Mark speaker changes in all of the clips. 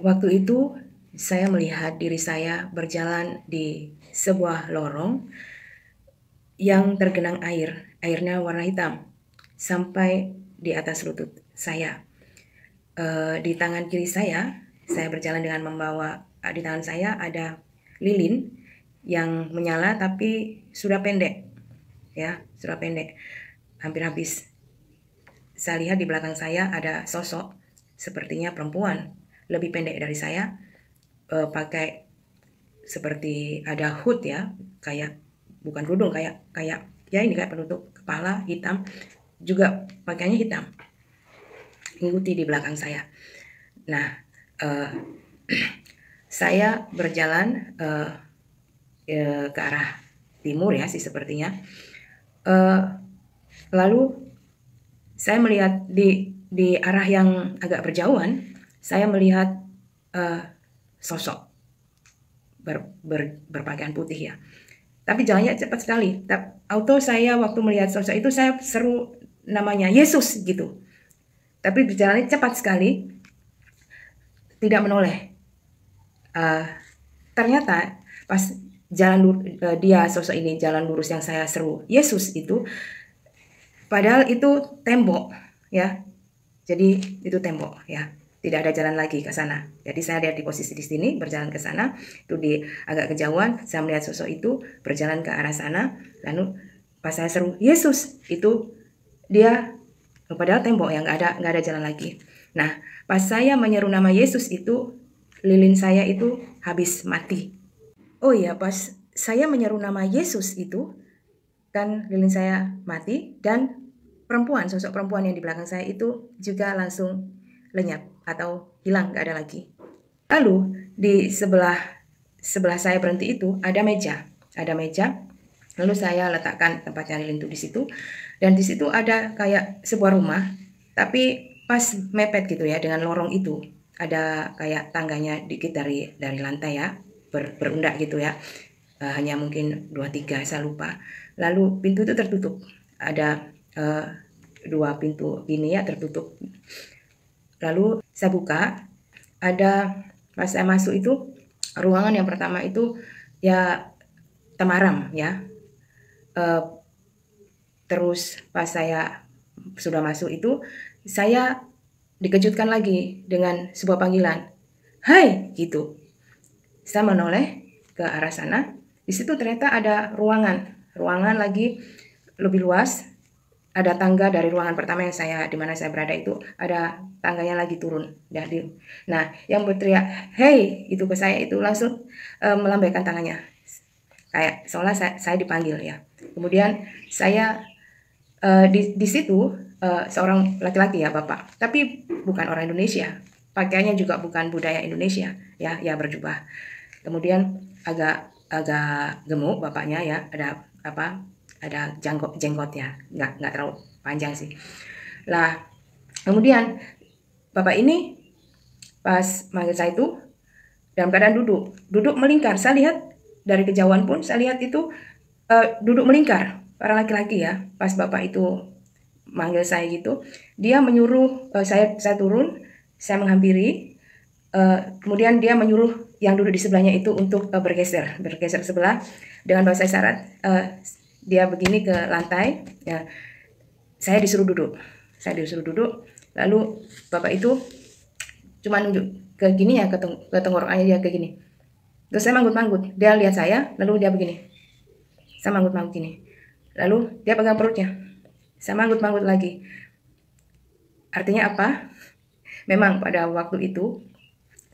Speaker 1: Waktu itu saya melihat diri saya berjalan di sebuah lorong yang tergenang air, airnya warna hitam sampai di atas lutut saya. Di tangan kiri saya berjalan dengan membawa di tangan saya ada lilin yang menyala tapi sudah pendek, ya, sudah pendek, hampir habis. Saya lihat di belakang saya ada sosok, sepertinya perempuan, lebih pendek dari saya, pakai seperti ada hood ya, kayak bukan kerudung, kayak kayak ya ini kayak penutup kepala hitam, juga pakaiannya hitam, mengikuti di belakang saya. Nah, eh, saya berjalan ke arah timur ya sih sepertinya. Eh, Lalu saya melihat di arah yang agak berjauhan, saya melihat sosok berpakaian putih ya. Tapi jalannya cepat sekali. Auto saya waktu melihat sosok itu saya seru namanya Yesus gitu. Tapi berjalannya cepat sekali, tidak menoleh. Ternyata pas dia sosok ini jalan lurus yang saya seru Yesus itu, padahal itu tembok ya. Jadi itu tembok ya. Tidak ada jalan lagi ke sana. Jadi saya lihat di posisi di sini berjalan ke sana, itu di agak kejauhan saya melihat sosok itu berjalan ke arah sana, lalu pas saya seru Yesus itu dia padahal tembok yang nggak ada jalan lagi. Nah, pas saya menyeru nama Yesus itu lilin saya itu habis mati. Oh iya, pas saya menyeru nama Yesus itu kan lilin saya mati dan sosok perempuan yang di belakang saya itu juga langsung lenyap atau hilang, nggak ada lagi. Lalu di sebelah sebelah saya berhenti itu ada meja. Lalu saya letakkan tempatnya lilin itu di situ, dan di situ ada kayak sebuah rumah, tapi pas mepet gitu ya dengan lorong itu. Ada kayak tangganya dikit dari lantai ya, berundak gitu ya. Hanya mungkin 2-3 saya lupa. Lalu pintu itu tertutup. Ada 2 pintu ini ya tertutup. Lalu saya buka, pas saya masuk itu ruangan yang pertama itu ya temaram ya. Terus pas saya sudah masuk itu saya dikejutkan lagi dengan sebuah panggilan, "Hai!" gitu. Saya menoleh ke arah sana. Di situ ternyata ada ruangan lagi lebih luas. Ada tangga dari ruangan pertama di mana saya berada itu, ada tangganya lagi turun. Nah, yang berteriak, "Hey!" itu ke saya itu langsung melambaikan tangannya. Kayak seolah saya dipanggil ya. Kemudian saya di situ seorang laki-laki ya bapak, tapi bukan orang Indonesia. Pakaiannya juga bukan budaya Indonesia ya, ya berjubah. Kemudian agak gemuk bapaknya ya, ada jenggot ya, nggak terlalu panjang sih. Lah kemudian bapak ini pas manggil saya itu dalam keadaan duduk melingkar. Saya lihat dari kejauhan pun saya lihat itu duduk melingkar para laki-laki ya. Pas bapak itu manggil saya gitu, dia menyuruh saya turun, saya menghampiri. Kemudian dia menyuruh yang duduk di sebelahnya itu untuk bergeser sebelah dengan bahasa isyarat. Dia begini ke lantai ya, saya disuruh duduk. Lalu bapak itu cuma nunjuk ke gini ya, ke tenggorokannya dia ke gini. Terus saya manggut-manggut, dia lihat saya lalu dia begini, saya manggut-manggut gini, lalu dia pegang perutnya, saya manggut-manggut lagi. Artinya apa? Memang pada waktu itu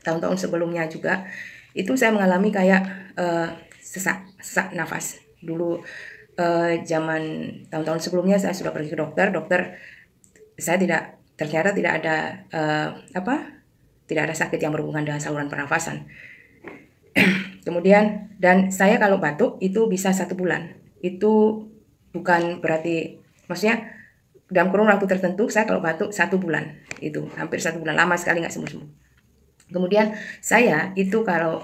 Speaker 1: tahun-tahun sebelumnya juga itu saya mengalami kayak sesak nafas. Dulu zaman tahun-tahun sebelumnya saya sudah pergi ke dokter, saya ternyata tidak ada tidak ada sakit yang berhubungan dengan saluran pernafasan. Kemudian dan saya kalau batuk itu bisa 1 bulan. Itu bukan berarti, maksudnya dalam kurun waktu tertentu saya kalau batuk 1 bulan, itu hampir 1 bulan, lama sekali nggak sembuh-sembuh. Kemudian saya itu kalau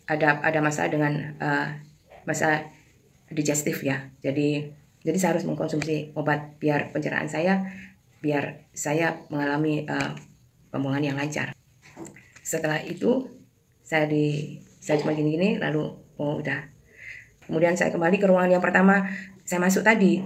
Speaker 1: ada masalah dengan masalah digestif ya. Jadi saya harus mengkonsumsi obat biar biar saya mengalami pembuangan yang lancar. Setelah itu saya cuma gini-gini, lalu udah. Kemudian saya kembali ke ruangan yang pertama saya masuk tadi.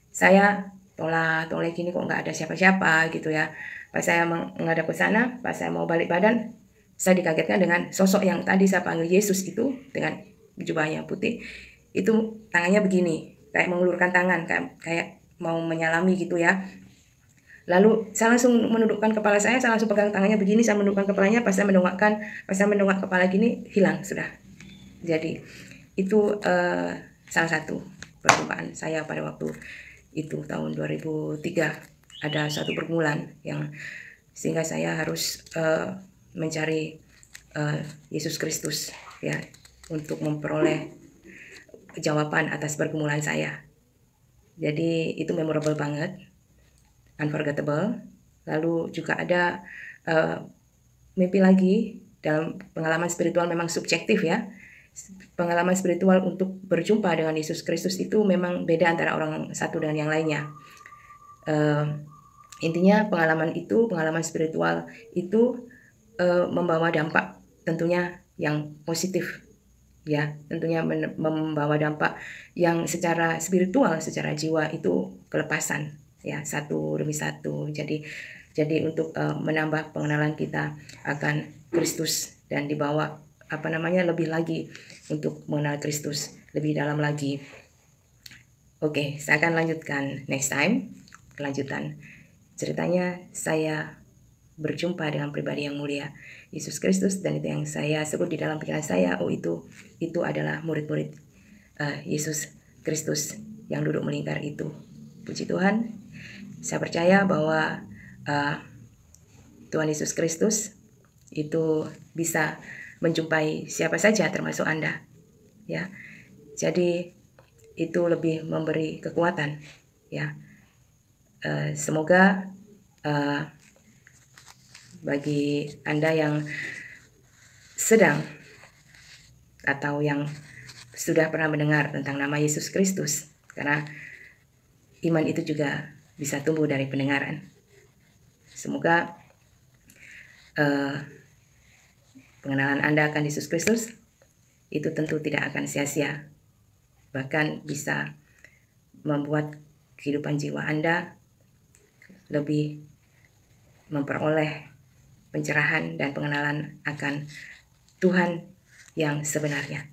Speaker 1: Saya tolak gini kok nggak ada siapa-siapa gitu ya. Pas saya menghadap ke sana, pas saya mau balik badan, saya dikagetkan dengan sosok yang tadi saya panggil Yesus itu dengan jubahnya putih. Itu tangannya begini, kayak mengulurkan tangan, kayak mau menyalami gitu ya. Lalu saya langsung menundukkan kepala saya langsung pegang tangannya begini, saya menundukkan kepalanya, pas saya mendongak kepala gini, hilang sudah. Jadi itu salah satu perjumpaan saya pada waktu itu tahun 2003. Ada satu pergumulan yang sehingga saya harus mencari Yesus Kristus ya, untuk memperoleh jawaban atas pergumulan saya. Jadi itu memorable banget, unforgettable. Lalu juga ada mimpi lagi. Dalam pengalaman spiritual memang subjektif ya. Pengalaman spiritual untuk berjumpa dengan Yesus Kristus itu memang beda antara orang satu dengan yang lainnya. Intinya pengalaman spiritual itu membawa dampak tentunya yang positif ya, tentunya membawa dampak yang secara spiritual, secara jiwa itu kelepasan ya, satu demi satu. Jadi untuk menambah pengenalan kita akan Kristus dan dibawa lebih lagi untuk mengenal Kristus lebih dalam lagi. Oke, saya akan lanjutkan next time, kelanjutan ceritanya. Saya berjumpa dengan pribadi yang mulia, Yesus Kristus, dan itu yang saya sebut di dalam pikiran saya, itu adalah murid-murid Yesus Kristus yang duduk melingkar itu. Puji Tuhan, saya percaya bahwa Tuhan Yesus Kristus itu bisa menjumpai siapa saja termasuk Anda ya. Jadi itu lebih memberi kekuatan ya. Semoga bagi Anda yang sedang atau yang sudah pernah mendengar tentang nama Yesus Kristus, karena iman itu juga bisa tumbuh dari pendengaran. Semoga pengenalan Anda akan Yesus Kristus itu tentu tidak akan sia-sia, bahkan bisa membuat kehidupan jiwa Anda lebih memperoleh pencerahan dan pengenalan akan Tuhan yang sebenarnya.